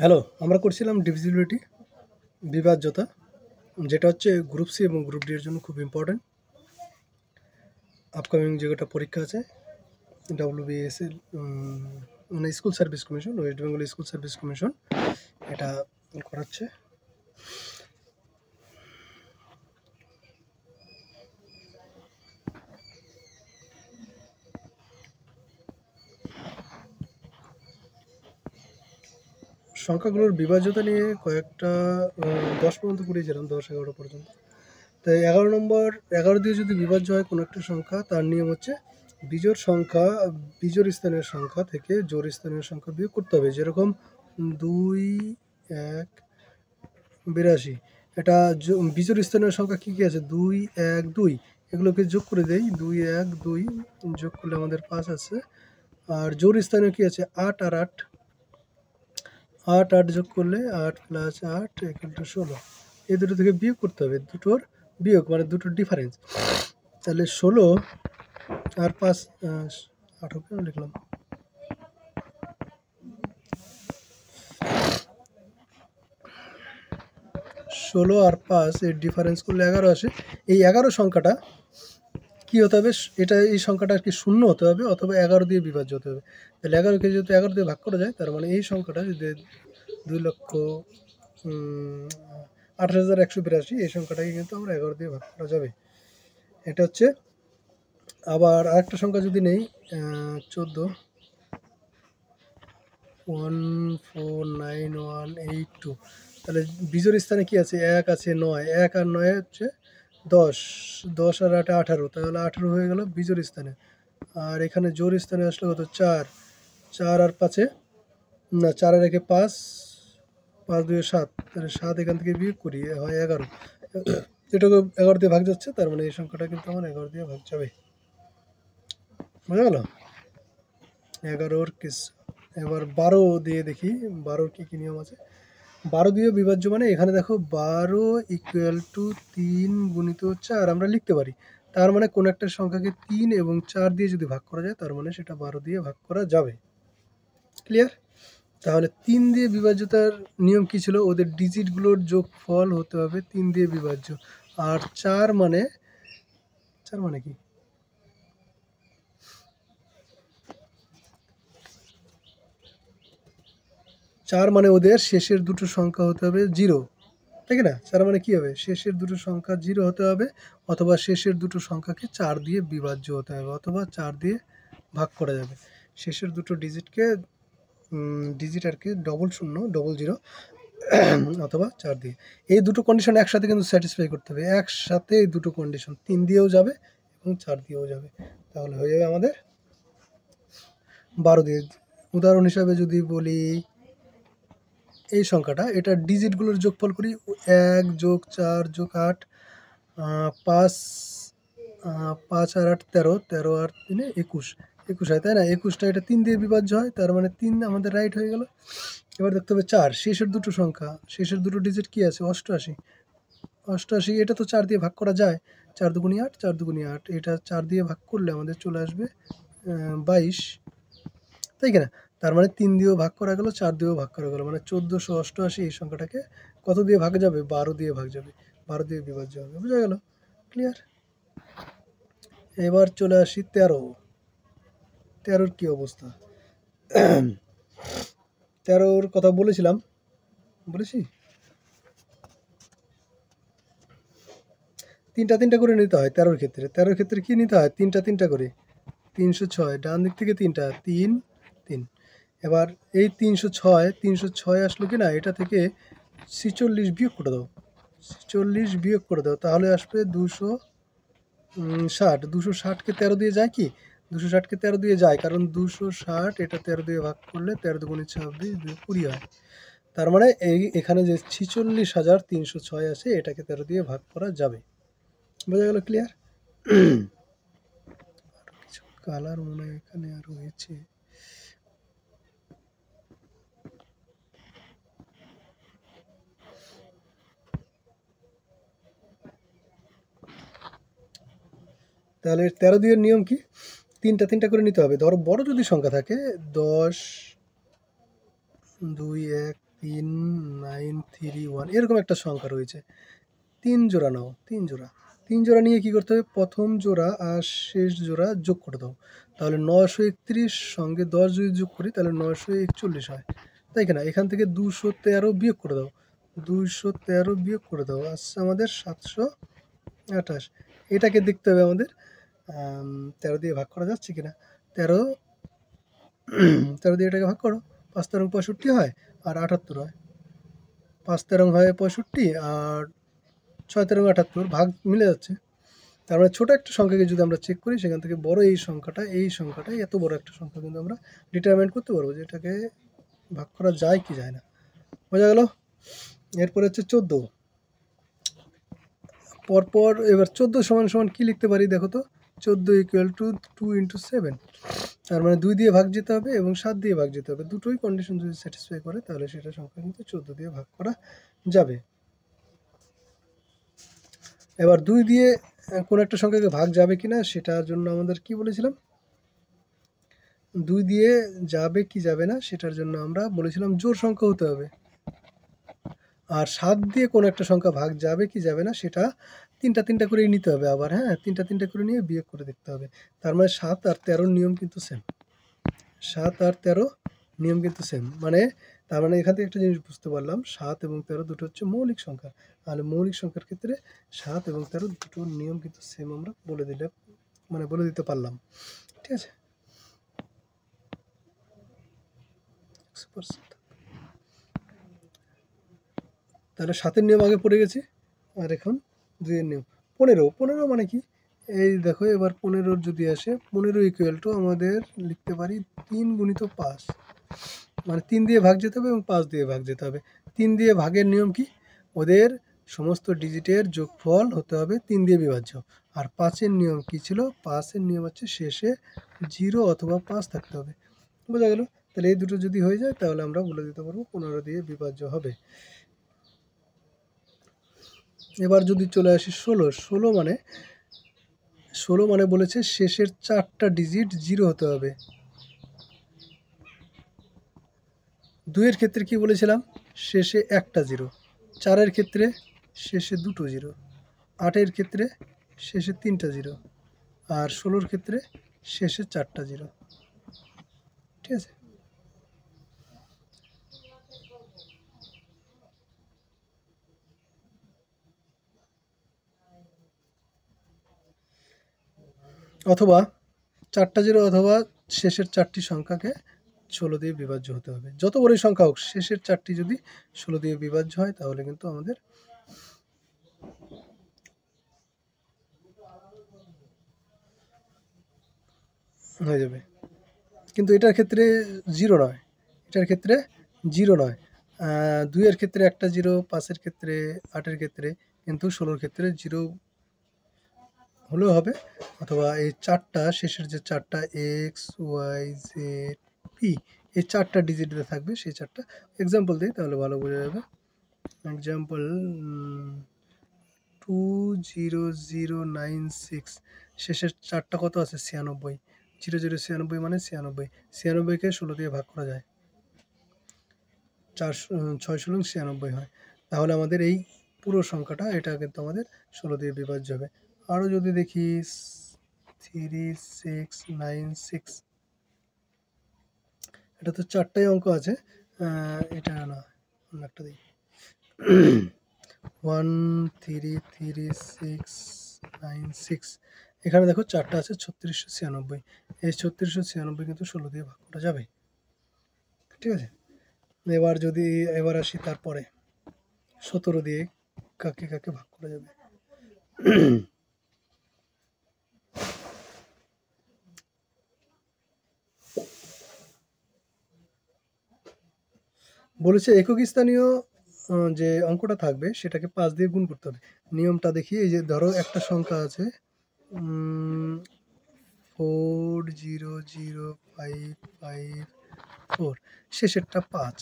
Hello, আমরা করছিলাম divisibility বিভাজ্যতা, যেটা হচ্ছে গ্রুপ সি এবং গ্রুপ ডি এর জন্য খুব ইম্পর্টেন্ট। আপকামিং যেটা পরীক্ষা আছে WBSL, মানে school service commission, West Bengal school service commission এটা করাচ্ছে। সংখ্যাগুলোর বিভাজ্যতা নিয়ে কয়েকটা 10 পর্যন্ত করিয়েছিলাম, 10-11 পর্যন্ত। তাই 11 নম্বর 11 দিয়ে যদি বিভাজ্য হয় কোনো একটা সংখ্যা, তার নিয়ম হচ্ছে বিজোড় স্থানীয় সংখ্যা থেকে জোড় স্থানীয় সংখ্যা বিয়োগ করতে হবে। যেরকম 2, 1, 82, এটা বিজোড় স্থানীয় সংখ্যা কী কী আছে? 2, 1, 2, এগুলোকে যোগ করে দেই। 2, 1, 2 যোগ করলে আমাদের 5 আছে। আর জোড় স্থানীয় কী আছে? 8 আর 8, 8 8 যোগ করলে 8 প্লাস 8 = 16। এই দুটো থেকে বিয়োগ করতে হবে, দুটোর বিয়োগ মানে দুটোর ডিফারেন্স। তাহলে 16 আর 5, 18 কেন লিখলাম? 16 আর 5 এর ডিফারেন্স করলে 11 আসে। এই 11 সংখ্যাটা কী হতে হবে? এই সংখ্যাটা কি শূন্য হতে হবে অথবা 11 দিয়ে বিভাজ্য হতে হবে। তাহলে 11কে যেহেতু 11 দিয়ে ভাগ করা যায়, তার মানে এই সংখ্যাটা যদি 2,28,182, এই সংখ্যাটাকে কিন্তু আমরা 11 দিয়ে ভাগ করা যাবে। এটা হচ্ছে। আবার আরেকটা সংখ্যা যদি নেই, 14, 149,182, তাহলে বিজোড় স্থানে কি আছে? 1 আছে, 9, 1 আর 9 হচ্ছে 10, 10 আর 8 18, তাহলে 18 হয়ে গেল বিজোড় স্থানে। আর এখানে জোড় স্থানে আসলে কত? 4, 4 আর 5, না 4 আর 1 5, 5 2 7, তাহলে 7 এখান থেকে বিয়োগ করি, হয় 11। এটাকে 11 দিয়ে ভাগ যাচ্ছে, তার মানে এই সংখ্যাটা কিন্তু আমার 11 দিয়ে ভাগ যাবে। বোঝা গেল? 11 কিস। এবার 12 দিয়ে দেখি 12 কী কী নিয়ম আছে। 12 দিয়ে বিভাজ্য মানে এখানে দেখো 12 = 3 গুণিত 4 আমরা লিখতে পারি। তার মানে কোনো একটা সংখ্যাকে 3 এবং 4 দিয়ে যদি ভাগ করা যায়, তার মানে সেটা 12 দিয়ে ভাগ করা যাবে। ক্লিয়ার? তাহলে 3 দিয়ে বিভাজ্যতার নিয়ম কী ছিল? ওদের ডিজিটগুলোর যোগফল হতে হবে 3 দিয়ে বিভাজ্য। আর 4 মানে কি? 4 মানে ওদের শেষের দুটো সংখ্যা হতে হবে 0, তাই না? 4 মানে কী হবে? শেষের দুটো সংখ্যা 0 হতে হবে, অথবা শেষের দুটো সংখ্যাকে 4 দিয়ে বিভাজ্য হতে হবে, অথবা 4 দিয়ে ভাগ করা যাবে। শেষের দুটো ডিজিট আর কি ডবল 0, ডবল 0, অথবা 4 দিয়ে। এই দুটো কন্ডিশন একসাথে কিন্তু স্যাটিসফাই করতে হবে। একসাথে এই দুটো কন্ডিশন 3 দিয়েও যাবে এবং 4 দিয়েও যাবে। তাহলে হয়ে যাবে আমাদের 12 দিয়ে। উদাহরণ হিসাবে যদি বলি, এই সংখ্যাটা, এটা ডিজিটগুলোর যোগফল করি। 1 যোগ 4 যোগ 8, 5, 5 আর 8 13, 13 আর 3 21, 21 হয়, তাই না? 21টা এটা 3 দিয়ে বিভাজ্য হয়, তার মানে 3 আমাদের রাইট হয়ে গেল। এবার দেখতে হবে 4, শেষের দুটো সংখ্যা, শেষের দুটো ডিজিট কী আছে? 88, 88 এটা তো 4 দিয়ে ভাগ করা যায়। 4 দুগুণি 8, 4 দুগুণি 8, এটা 4 দিয়ে ভাগ করলে আমাদের চলে আসবে 22, তাই কিনা? তার মানে 3 দিয়েও ভাগ করা গেল, 4 দিয়েও ভাগ করা গেল, মানে 1488 এই সংখ্যাটাকে কত দিয়ে ভাগ যাবে? 12 দিয়ে ভাগ যাবে, 12 দিয়ে বিভাজ্য হবে। বোঝা গেল? ক্লিয়ার? এবার চলে আসি 13। 13-র কী অবস্থা? 13-র কথা বলেছি। তিনটা করে নিতে হয় 13-র ক্ষেত্রে। 13-র ক্ষেত্রে কী নিতে হয়? তিনটা করে। 306, ডান দিক থেকে 3টা, 3 3। এবার এই 306 আসলো কি না? এটা থেকে 46 বিয়োগ করে দাও, 46 বিয়োগ করে দাও, তাহলে আসবে 260। 260কে 13 দিয়ে যায় কি? 260কে 13 দিয়ে যায়, কারণ 260 এটা 13 দিয়ে ভাগ করলে 13 দুগুণে 26, 20 হয়। তার মানে এখানে যে 46,306 আছে, এটাকে 13 দিয়ে ভাগ করা যাবে। বোঝা গেল? ক্লিয়ার? আরও কিছু কালার মনে হয় এখানে আরও হয়েছে। তাহলে 13 দিয়ে নিয়ম কি? তিনটা করে নিতে হবে। ধরো বড় যদি সংখ্যা থাকে, 10, 2, 1, 3931 এরকম একটা সংখ্যা রয়েছে। 3 জোড়া নাও, 3 জোড়া। 3 জোড়া নিয়ে কী করতে হবে? প্রথম জোড়া আর শেষ জোড়া যোগ করে দাও। তাহলে 931 সঙ্গে 10 যদি যোগ করি তাহলে 941 হয়, তাই কি না? এখান থেকে 213 বিয়োগ করে দাও, 213 বিয়োগ করে দাও, আসছে আমাদের 728। এটাকে দেখতে হবে আমাদের 13 দিয়ে ভাগ করা যাচ্ছে কি না। 13 দিয়ে এটাকে ভাগ করো, 5 তেরং 65 হয় আর 78 হয়। 5 তেরং হয় 65 আর 6 তেরং 78, ভাগ মিলে যাচ্ছে। তার মানে ছোটো একটা সংখ্যাকে যদি আমরা চেক করি সেখান থেকে বড় এই সংখ্যাটা এত বড় একটা সংখ্যা কিন্তু আমরা ডিটারমাইন করতে পারবো যে এটাকে ভাগ করা যায় কি যায় না। বোঝা গেল? এরপরে হচ্ছে 14। পরপর এবার 14 সমান সমান কী লিখতে পারি দেখো তো? 14 ইকুয়াল টু 2 × 7। তার মানে 2 দিয়ে ভাগ যেতে হবে এবং 7 দিয়ে ভাগ যেতে হবে। দুটোই কন্ডিশন যদি স্যাটিসফাই করে তাহলে সেটা সংখ্যা কিন্তু 14 দিয়ে ভাগ করা যাবে। এবার 2 দিয়ে কোনো একটা সংখ্যাকে ভাগ যাবে কি না সেটার জন্য আমাদের কি বলেছিলাম? 2 দিয়ে যাবে কি যাবে না সেটার জন্য আমরা বলেছিলাম জোড় সংখ্যা হতে হবে। আর 7 দিয়ে কোনো একটা সংখ্যা ভাগ যাবে কি যাবে না সেটা তিনটা করেই নিতে হবে আবার, হ্যাঁ, তিনটা করে নিয়ে বিয়োগ করে দেখতে হবে। তার মানে 7 আর 13 নিয়ম কিন্তু সেম। 7 আর 13 নিয়ম কিন্তু সেম, মানে তার মানে এখান থেকে একটা জিনিস বুঝতে পারলাম, 7 এবং 13 দুটো হচ্ছে মৌলিক সংখ্যা। তাহলে মৌলিক সংখ্যার ক্ষেত্রে 7 এবং 13 দুটোর নিয়ম কিন্তু সেম আমরা বলে দিতে পারলাম। ঠিক আছে, তাহলে 7-এর নিয়ম আগে পড়ে গেছি, আর এখন 2-এর নিয়ম। 15 মানে কি? এই দেখো, এবার 15 যদি আসে, 15 ইকুয়াল টু আমাদের লিখতে পারি 3 × 5, মানে 3 দিয়ে ভাগ যেতে হবে এবং 5 দিয়ে ভাগ যেতে হবে। 3 দিয়ে ভাগের নিয়ম কি? ওদের সমস্ত ডিজিটের যোগফল হতে হবে 3 দিয়ে বিভাজ্য। আর 5-এর নিয়ম কি ছিল? 5-এর নিয়ম হচ্ছে শেষে 0 অথবা 5 থাকতে হবে। বোঝা গেল? তাহলে এই দুটো যদি হয়ে যায় তাহলে আমরা বলে দিতে পারবো 15 দিয়ে বিভাজ্য হবে। এবার যদি চলে আসি 16 মানে বলেছে শেষের 4টা ডিজিট 0 হতে হবে। 2-এর ক্ষেত্রে কি বলেছিলাম? শেষে একটা 0। 4-এর ক্ষেত্রে শেষে 2টো 0। 8-এর ক্ষেত্রে শেষে 3টা 0। আর 16-র ক্ষেত্রে শেষে 4টা 0। ঠিক আছে, অথবা 4টা 0 অথবা শেষের 4টি সংখ্যাকে 16 দিয়ে বিভাজ্য হতে হবে। যত বড়ই সংখ্যা হোক, শেষের 4টি যদি 16 দিয়ে বিভাজ্য হয় তাহলে কিন্তু আমাদের হয়ে যাবে। কিন্তু এটার ক্ষেত্রে 0 নয়, 2-এর ক্ষেত্রে একটা 0, 5-এর ক্ষেত্রে, 8-এর ক্ষেত্রে, কিন্তু 16-র ক্ষেত্রে 0 হলেও হবে। অথবা এই 4টা শেষের যে 4টা এক্স, ওয়াই, জেড, পি, এই 4টা ডিজিটে থাকবে। সেই 4টা এক্সাম্পল দিই তাহলে ভালো বোঝা যাবে। এক্সাম্পল 20096, শেষের 4টা কত আছে? 96। 0096 মানে 96। 96কে 16 দিয়ে ভাগ করা যায়, 6 × 96 হয়। তাহলে আমাদের এই পুরো সংখ্যাটা এটা কিন্তু আমাদের 16 দিয়ে বিভাজ্য হবে। আরও যদি দেখি 3696, এটা তো 4টাই অঙ্ক আছে, এটা না, অন্য একটা দিই। 13396, এখানে দেখো 4টা আছে 3696। এই 3696 কিন্তু 16 দিয়ে ভাগ করা যাবে। ঠিক আছে, এবার আসি তারপরে 17 দিয়ে কাকে কাকে ভাগ করা যাবে। বলেছে একক স্থানীয় যে অঙ্কটা থাকবে সেটাকে 5 দিয়ে গুণ করতে হবে। নিয়মটা দেখি, এই যে ধরো একটা সংখ্যা আছে 400554, শেষেরটা 5,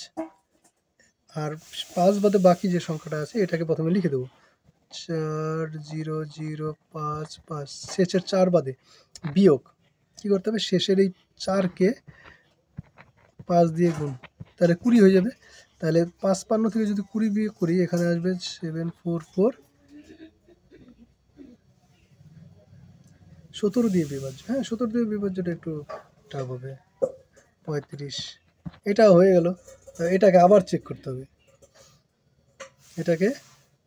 আর 5 বাদে বাকি যে সংখ্যাটা আছে এটাকে প্রথমে লিখে দেবো 40055, শেষের 4 বাদে বিয়োগ কী করতে হবে? শেষের এই 4কে 5 দিয়ে গুণ, তাহলে 20 হয়ে যাবে। তাহলে 55 থেকে যদি 20 বিয়োগ করি এখানে আসবে 744, 17 দিয়ে বিভাজ্য। হ্যাঁ, 17 দিয়ে বিভাজ্যটা একটু টাফ হবে। 35, এটা হয়ে গেল। এটাকে আবার চেক করতে হবে, এটাকে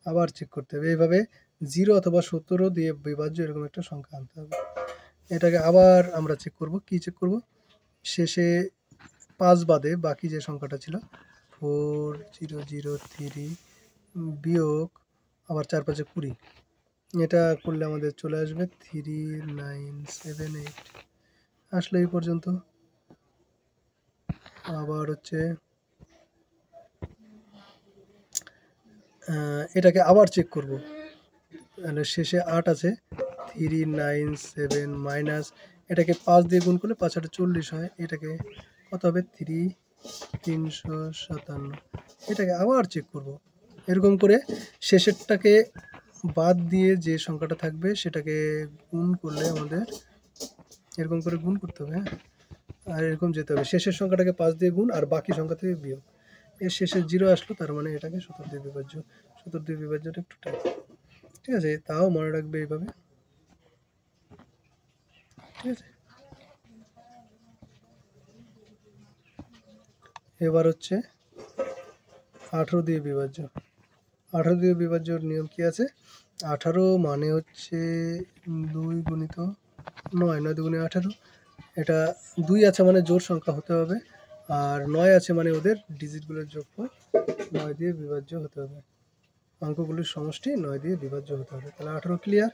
আবার চেক করতে হবে। এইভাবে 0 অথবা 17 দিয়ে বিভাজ্য এরকম একটা সংখ্যা আনতে হবে। এটাকে আবার আমরা চেক করব। কি চেক করব? শেষে 5 বাদে বাকি যে সংখ্যাটা ছিল 4003 বিয়োগ আবার 4 5 20, এটা করলে আমাদের চলে আসবে 3978। আসলে এই পর্যন্ত। আবার হচ্ছে এটাকে আবার চেক করব। তাহলে শেষে 8 আছে, 397 মাইনাস এটাকে 5 দিয়ে গুণ করলে 5 8 40 হয়। এটাকে কত হবে? 357। এটাকে আবার চেক করব। এরকম করে শেষেরটাকে বাদ দিয়ে যে সংখ্যাটা থাকবে সেটাকে গুণ করলে আমাদের এরকম করে গুণ করতে হবে। হ্যাঁ, আর এরকম যেতে হবে। শেষের সংখ্যাটাকে 5 দিয়ে গুণ আর বাকি সংখ্যা থেকে বিয়োগ। এর শেষে 0 আসলো, তার মানে এটাকে 17 দিয়ে বিভাজ্য। 17 দিয়ে বিভাজ্যটা একটু টাইপ, ঠিক আছে? তাও মনে রাখবে এইভাবে, ঠিক আছে? এবার হচ্ছে 18 দিয়ে বিভাজ্য। 18 দিয়ে বিভাজ্যর নিয়ম কি আছে? 18 মানে হচ্ছে 2 গুণিত 9, 9 দুগুণে 18। এটা 2 আছে মানে জোড় সংখ্যা হতে হবে, আর 9 আছে মানে ওদের ডিজিটগুলোর যোগফল 9 দিয়ে বিভাজ্য হতে হবে। অঙ্কগুলির সমষ্টি 9 দিয়ে বিভাজ্য হতে হবে। তাহলে 18 ক্লিয়ার।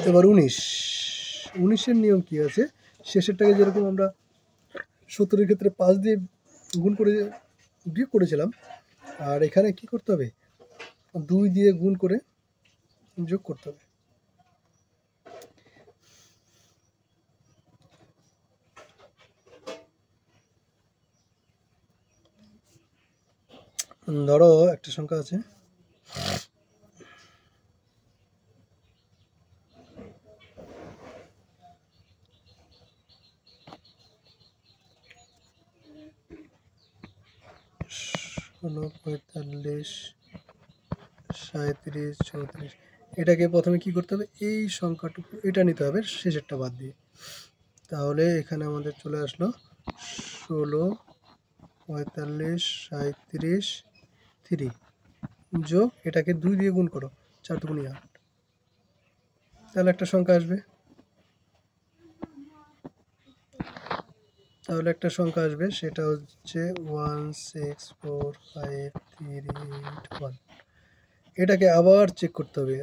এবার 19। 19-এর নিয়ম কি আছে? শেষেরটাকে যেরকম আমরা 17-এর ক্ষেত্রে 5 দিয়ে গুণ করে বিয়োগ করেছিলাম, আর এখানে কি করতে হবে? 2 দিয়ে গুণ করে যোগ করতে হবে। ধরো একটা সংখ্যা আছে, ষোলো, 45, 37, 34। এটাকে প্রথমে কি করতে হবে? এই সংখ্যাটুকু এটা নিতে হবে শেষেরটা বাদ দিয়ে। তাহলে এখানে আমাদের চলে আসলো 16, 45, 37, 3 যোগ এটাকে 2 দিয়ে গুণ করো, 4 দুগুণে 8, তাহলে একটা সংখ্যা আসবে। তাহলে একটা সংখ্যা আসবে, সেটা হচ্ছে 1645381। এটাকে আবার চেক করতে হবে,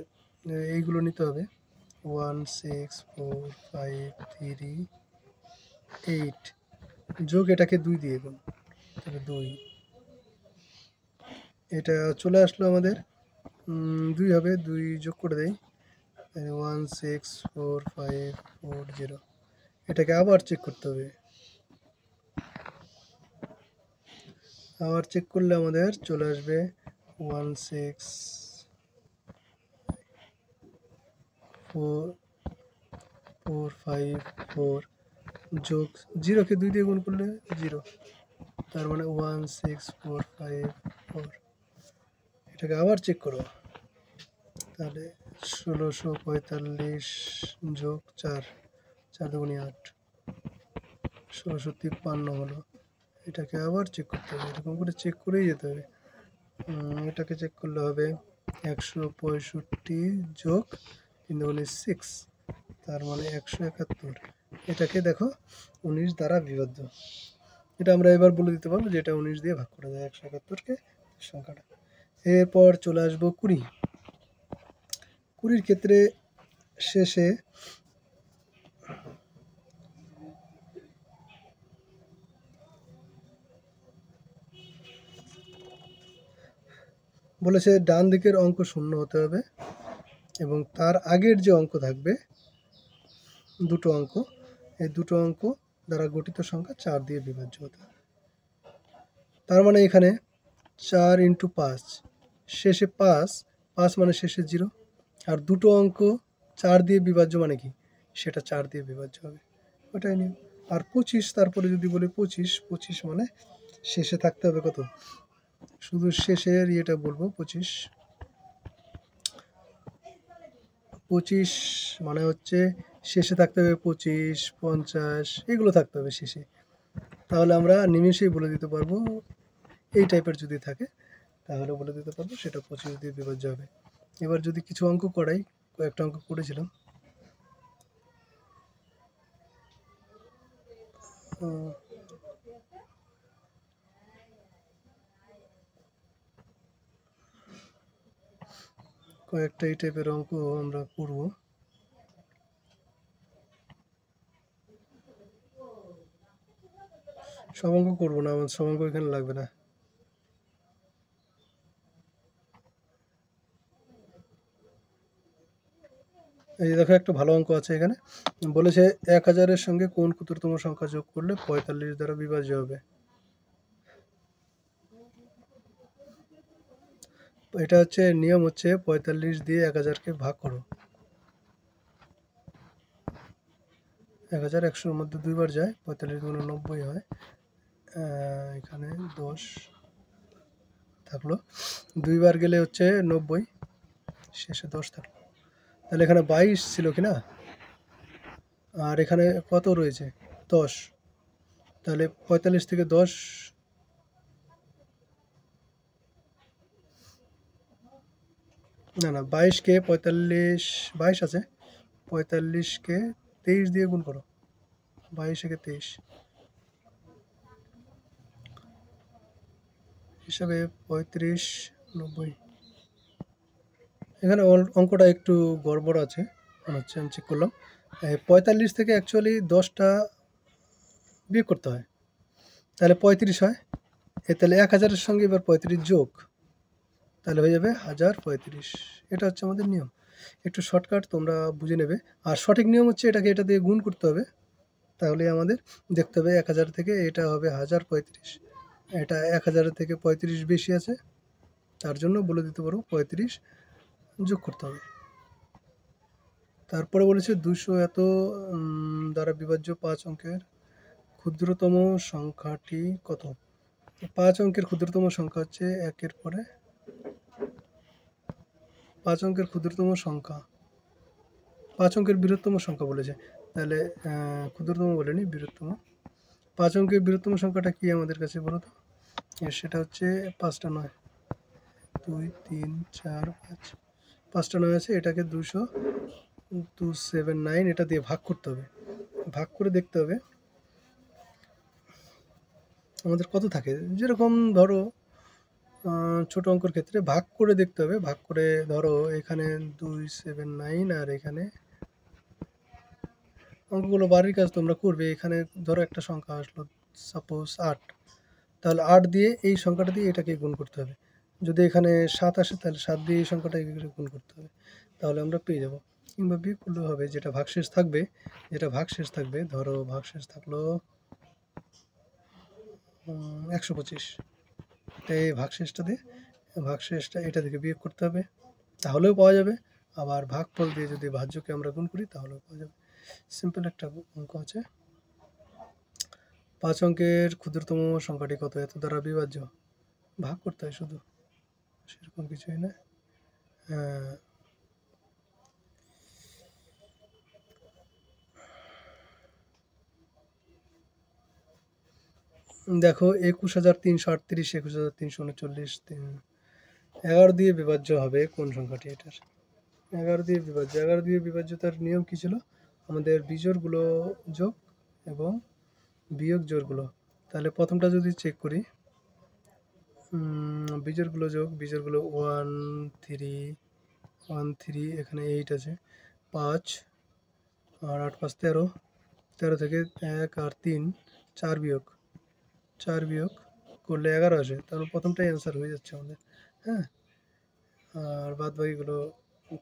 এইগুলো নিতে হবে 1645381 যোগ এটাকে 2 দিয়ে গুণ, তাহলে 2, এটা চলে আসলো আমাদের 2 হবে। 2 যোগ করে দেই, 1645540। এটাকে আবার চেক করতে হবে। আবার চেক করলে আমাদের চলে আসবে 16445 যোগ 0কে 2 দিয়ে গুণ করলে 0, তার মানে 16454। এটাকে আবার চেক করো, তাহলে 1645 যোগ 4, 4 দুগুণে 8, 1653 হলো। এটাকে আবার চেক করতে হবে, এরকম করে চেক করেই যেতে হবে। এটাকে চেক করলে হবে 165 যোগ 3 দুগুণে 6, তার মানে 171। এটাকে দেখো 19 দ্বারা বিভাজ্য। এটা আমরা এবার বলে দিতে পারবো যে এটা 19 দিয়ে ভাগ করা যায় 171-কে সংখ্যাটা। এরপর চলে আসবো 20। 20-র ক্ষেত্রে শেষে বলেছে ডান দিকের অঙ্ক শূন্য হতে হবে এবং তার আগের যে অঙ্ক থাকবে দুটো অঙ্ক, এই দুটো অঙ্ক দ্বারা গঠিত সংখ্যা 4 দিয়ে বিভাজ্য হতে হবে। তার মানে এখানে 4 × 5, শেষে 5, 5 মানে শেষে 0, আর দুটো অঙ্ক 4 দিয়ে বিভাজ্য মানে কি? সেটা 4 দিয়ে বিভাজ্য হবে, ওটাই নিয়ম। আর 25 তারপরে যদি বলি 25 মানে শেষে থাকতে হবে কত, শুধু শেষের ইয়েটা বলবো 25 মানে হচ্ছে শেষে থাকতে হবে 25, 50 এগুলো থাকতে হবে শেষে। তাহলে আমরা নিমেষেই বলে দিতে পারবো, এই টাইপের যদি থাকে তাহলে বলে দিতে পারবো সেটা 25 দিয়ে বিভাজ্য হবে। এবার যদি কিছু অঙ্ক করাই, কয়েকটা অঙ্ক করেছিলাম, কয়েকটা এই টাইপের অঙ্ক আমরা করব। সব অঙ্ক করবো না, আমার সব অঙ্ক এখানে লাগবে না। এই যে দেখো একটা ভালো অঙ্ক আছে এখানে, বলেছে 1000-এর সঙ্গে কোন ক্ষুদ্রতম সংখ্যা যোগ করলে 45 দ্বারা বিভাজ্য হবে। এটা হচ্ছে নিয়ম হচ্ছে 45 দিয়ে 1000-কে ভাগ করো। 1000 100-র মধ্যে দুইবার যায়, 45 গুণে 90 হয়। এখানে 10 থাকলো, দুইবার গেলে হচ্ছে 90, শেষে 10 থাকলো। তাহলে এখানে 22 ছিল কি না, আর এখানে কত রয়েছে 10, তাহলে 45 থেকে 10, না না 22-কে 45, 22 আছে, 45-কে 23 দিয়ে গুণ করো, 22-একে 23 হিসাবে 35, 90। এখানে অঙ্কটা একটু গড়বড় আছে মনে হচ্ছে, আমি চেক করলাম। 45 থেকে অ্যাকচুয়ালি 10টা বিয়োগ করতে হয়, তাহলে 35 হয়। তাহলে 1000-এর সঙ্গে এবার 35 যোগ, তাহলে হয়ে যাবে 1035। এটা হচ্ছে আমাদের নিয়ম। একটু শর্টকাট, তোমরা বুঝে নেবে। আর সঠিক নিয়ম হচ্ছে এটাকে এটা দিয়ে গুণ করতে হবে, তাহলে আমাদের দেখতে হবে 1000 থেকে এটা হবে 1035। এটা 1000-এর থেকে 35 বেশি আছে, তার জন্য বলে দিতে পারো 35 যোগ করতে হবে। তারপরে বলেছে 200 এত দ্বারা বিভাজ্য 5 অঙ্কের ক্ষুদ্রতম সংখ্যাটি কত। 5 অঙ্কের ক্ষুদ্রতম সংখ্যা হচ্ছে 1-এর পরে 5 অঙ্কের ক্ষুদ্রতম সংখ্যা, 5 অঙ্কের বৃহত্তম সংখ্যা বলেছে, তাহলে ক্ষুদ্রতম বলেনি, বৃহত্তম। 5 অঙ্কের বৃহত্তম সংখ্যাটা কি আমাদের কাছে বলো তো, সেটা হচ্ছে 5টা 9, 2, 3, 4, 5, 5টা 9 আছে, এটাকে 279 এটা দিয়ে ভাগ করতে হবে। ভাগ করে দেখতে হবে আমাদের কত থাকে। যেরকম ধরো ছোট অঙ্কের ক্ষেত্রে ভাগ করে দেখতে হবে, ভাগ করে ধরো এখানে 279 আর এখানে অঙ্কগুলো বাড়ির কাজ তোমরা করবে। এখানে ধরো একটা সংখ্যা আসলো সাপোজ 8, তাহলে 8 দিয়ে এই সংখ্যাটা দিয়ে এটাকে গুণ করতে হবে। যদি এখানে 7 আসে তাহলে 7 দিয়ে এই সংখ্যাটাকে গুণ করতে হবে, তাহলে আমরা পেয়ে যাব। কিংবা বিয়োগ করলেও হবে, যেটা ভাগশেষ থাকবে, ধরো ভাগশেষ থাকলো 125, এই ভাগশেষটা এটা থেকে বিয়োগ করতে হবে, তাহলেও পাওয়া যাবে। আবার ভাগফল দিয়ে যদি ভাজ্যকে আমরা গুণ করি তাহলেও পাওয়া যাবে। সিম্পল একটা অঙ্ক আছে। 5 অঙ্কের ক্ষুদ্রতম সংখ্যাটি কত, এত দ্বারা বিভাজ্য, ভাগ করতে হয় শুধু, সেরকম কিছুই না। দেখো 21338, 21339, 11 দিয়ে বিভাজ্য হবে কোন সংখ্যাটি এটার, 11 দিয়ে বিভাজ্য। 11 দিয়ে বিভাজ্যতার নিয়ম কি ছিল, আমাদের বিজোড়গুলো যোগ এবং বিয়োগ জোড়গুলো। তাহলে প্রথমটা যদি চেক করি, বিজোড়গুলো যোগ, বিজোড়গুলো 1 3, এখানে 8 আছে, 5 আর 8 5 13, 13 থেকে 1 আর 3 4 বিয়োগ করলে 11 আসে, তাহলে প্রথমটাই অ্যান্সার হয়ে যাচ্ছে আমাদের। হ্যাঁ, আর বাদ বাকিগুলো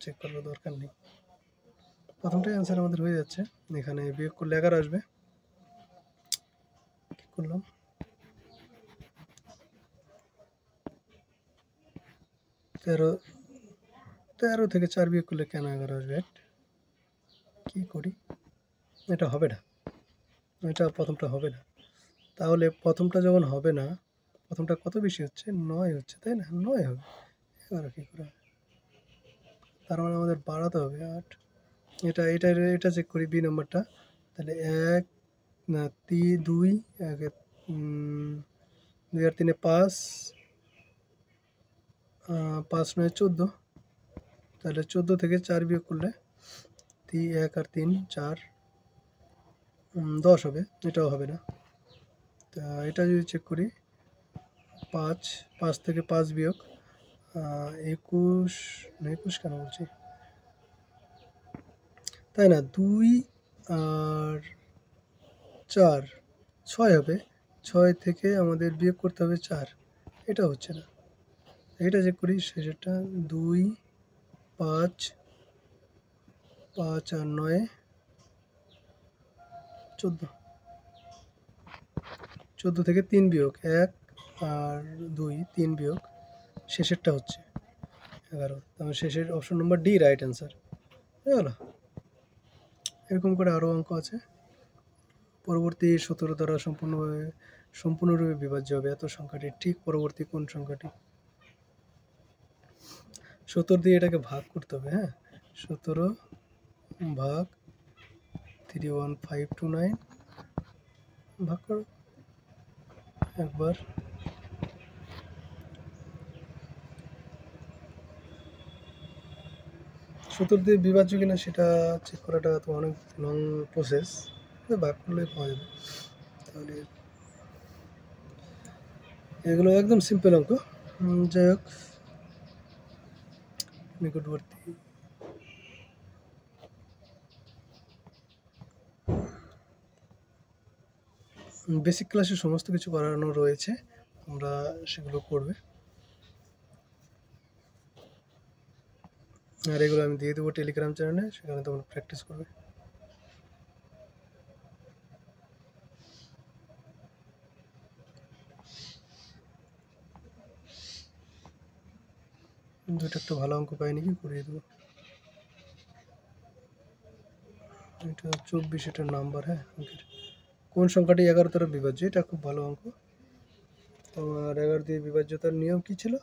চেক করার দরকার নেই, প্রথমটাই অ্যান্সার আমাদের হয়ে যাচ্ছে। এখানে বিয়োগ করলে 11 আসবে, কি করলাম, 13 থেকে 4 বিয়োগ করলে কেন 11 আসবে, কি করি, এটা হবে না। এটা প্রথমটা হবে না। তাহলে প্রথমটা যখন হবে না, প্রথমটা কত বেশি হচ্ছে? 9 হচ্ছে, তাই না? 9 হবে। 11 কী করে হবে? তার মানে আমাদের বাড়াতে হবে 8। এটা চেক করি বি নম্বরটা। তাহলে 1 না 2 1 2 আর 3 5, 5 9 14। তাহলে 14 থেকে 4 বিয়োগ করলে 1 আর 3 4, 10 হবে। এটাও হবে না। তা এটা যদি চেক করি 5 থেকে 5 বিয়োগ 21 না 21 কেন বলছি, তাই না? 2 আর 4 6 হবে। 6 থেকে আমাদের বিয়োগ করতে হবে 4। এটা হচ্ছে না। এটা চেক করি শেষেরটা 2 5 5 আর 9 14। 14 থেকে 3 বিয়োগ 1 আর 2 3 বিয়োগ শেষেরটা হচ্ছে 11। তাহলে শেষের option number D right answer. হয়ে গেল। এরকম করে আরও অঙ্ক আছে। পরবর্তী 17 দ্বারা সম্পূর্ণরূপে বিভাজ্য হবে এত সংখ্যাটি ঠিক পরবর্তী কোন সংখ্যাটি? 17 দিয়ে এটাকে ভাগ করতে হবে। হ্যাঁ, 17 ভাগ 31529 ভাগ করো একবার। 17 দিয়ে বিভাজ্য কিনা সেটা চেক করাটা তো অনেক লং প্রসেস, ভাগ করলে পাওয়া যাবে। তাহলে এগুলো একদম সিম্পল অঙ্ক। যাই হোক, নিকটবর্তী বেসিক ক্লাসে সমস্ত কিছু করানো রয়েছে, তোমরা সেগুলো করবে। আর এগুলো আমি দিয়ে দেবো টেলিগ্রাম চ্যানেলে, সেখানে তোমরা প্র্যাকটিস করবে। দুটো একটা ভালো অঙ্ক পাই নাকি, করিয়ে দেবো। এটা 24, এটার নাম্বার। হ্যাঁ, অঙ্কের কোন সংখ্যাটি 11 দ্বারা বিভাজ্য? এটা খুব ভালো অঙ্ক। তোমার 11 দিয়ে বিভাজ্যতার নিয়ম কী ছিল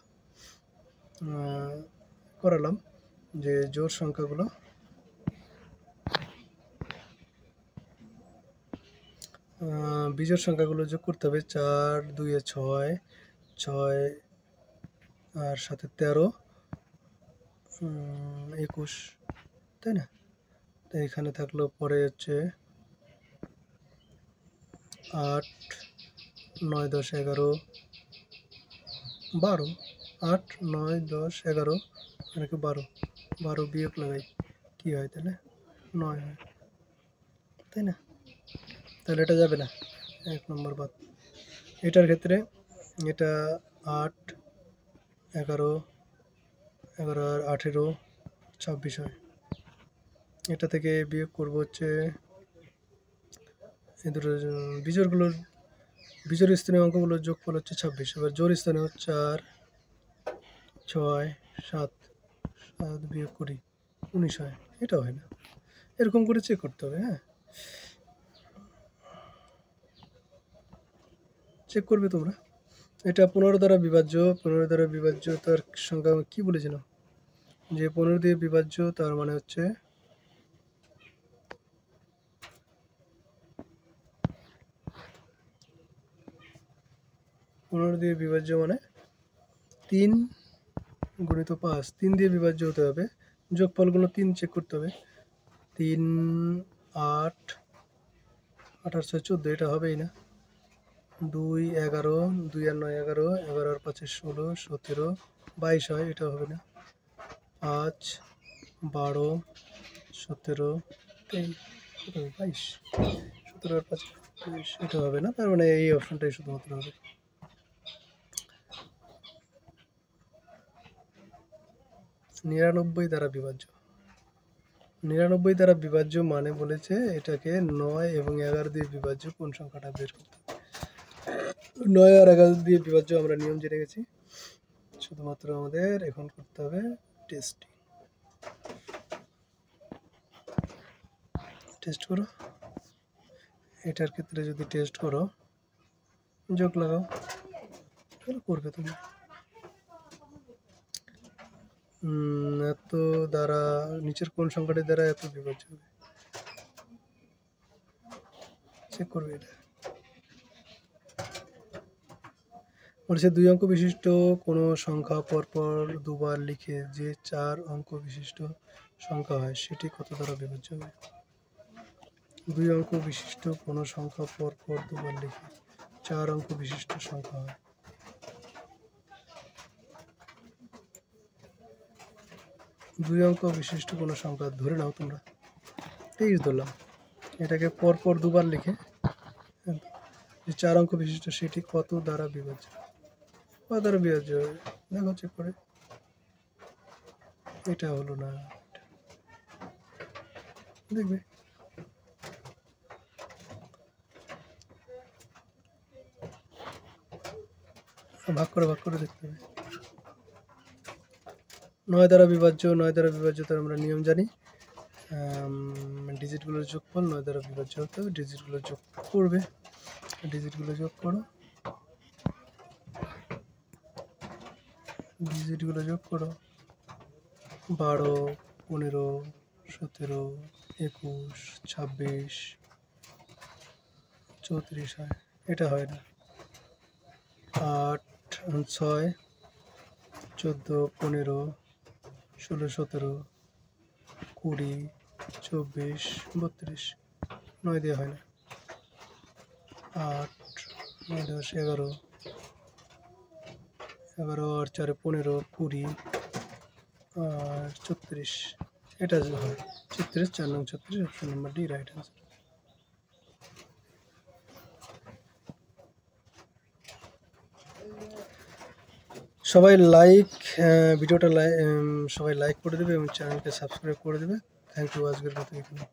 করালাম, যে জোড় সংখ্যাগুলো বিজোড় সংখ্যাগুলো যোগ করতে হবে। 4 2 এ 6, 6 আর 7 13, 21, তাই না? তো এখানে থাকলো পরে হচ্ছে 8 9 10 11 12, 8 9 10 11 আর 12, 12 বিয়োগ লাগাই কী হয়? তাহলে 9 হয়, তাই না? তাহলে এটা যাবে না, 1 নম্বর বাদ। এটার ক্ষেত্রে এটা 8 11 11 আর 18 26 হয়। এটা থেকে বিয়োগ করবো হচ্ছে এই দুটো বিজোড় স্থানীয় অঙ্কগুলোর যোগফল হচ্ছে 26। এবার জোড় স্থানীয় 4 6 7 7 বিয়োগ করি 19 হয়। এটাও হয় না। এরকম করে চেক করতে হবে। হ্যাঁ, চেক করবে তোমরা। এটা 15 দ্বারা বিভাজ্য। 15 দ্বারা বিভাজ্য তার সংখ্যা কী বলেছিলাম? যে 15 দিয়ে বিভাজ্য তার মানে হচ্ছে 15 দিয়ে বিভাজ্য মানে 3 গুণিত 5, 3 দিয়ে বিভাজ্য হতে হবে। যোগফলগুলো 3 চেক করতে হবে। 3 8 8 আর 6 14, এটা হবেই না। 2 11 2 আর 9 11 11 আর 5 16 17 22 হয়, এটা হবে না। 5 12 17 22 17 আর 5 22, এটা হবে না। তার মানে এই অপশনটাই শুধুমাত্র হবে। 99 দ্বারা বিভাজ্য। 99 দ্বারা বিভাজ্য মানে বলেছে এটাকে 9 এবং 11 দিয়ে বিভাজ্য কোন সংখ্যাটা বের করতে হবে। 9 আর 11 দিয়ে বিভাজ্য আমরা নিয়ম জেনে গেছি, শুধুমাত্র আমাদের এখন করতে হবে টেস্ট করো। এটার ক্ষেত্রে যদি টেস্ট করো, যোগ লাগাও, তাহলে করবে তুমি। এত দ্বারা নিচের কোন সংখ্যাটি দ্বারা এত বিভাজ্য হবে, চেক করবে এটা। বলছে 2 অঙ্ক বিশিষ্ট কোনো সংখ্যা পরপর দুবার লিখে যে 4 অঙ্ক বিশিষ্ট সংখ্যা হয় সেটি কত দ্বারা বিভাজ্য হবে? 2 অঙ্ক বিশিষ্ট কোনো সংখ্যা পরপর দুবার লিখে 4 অঙ্ক বিশিষ্ট সংখ্যা হয়। 2 অঙ্ক বিশিষ্ট কোনো সংখ্যা ধরে নাও তোমরা 23 ধরলাম, এটাকে পরপর দুবার লিখে যে 4 অঙ্ক বিশিষ্ট সেটি কত দ্বারা বিভাজ্য? কত দ্বারা বিভাজ্য হবে দেখো, চেক করে। এটা হলো না, দেখবে ভাগ করে দেখতে হবে। 9 দ্বারা বিভাজ্য, 9 দ্বারা বিভাজ্য তার আমরা নিয়ম জানি, ডিজিটগুলোর যোগফল 9 দ্বারা বিভাজ্য হতে হবে, ডিজিটগুলো যোগ করবে, ডিজিটগুলো যোগ করো, ডিজিটগুলো যোগ করো, 12, 15, 17, 21, 26, 34 হয়, এটা হয় না। 8, 6, 14, 15, 16, 17, 20, 24, 32, 9 দিয়ে হয় না। 8, 9, 10, 11, 11 আর 4, 15, 20 আর 34, এটা হয় 36, 4 নং 36, option number D right answer. সবাই লাইক, ভিডিওটা সবাই লাইক করে দেবে এবং চ্যানেলকে সাবস্ক্রাইব করে দেবে। থ্যাংক ইউ, আজকের মতো এখানে।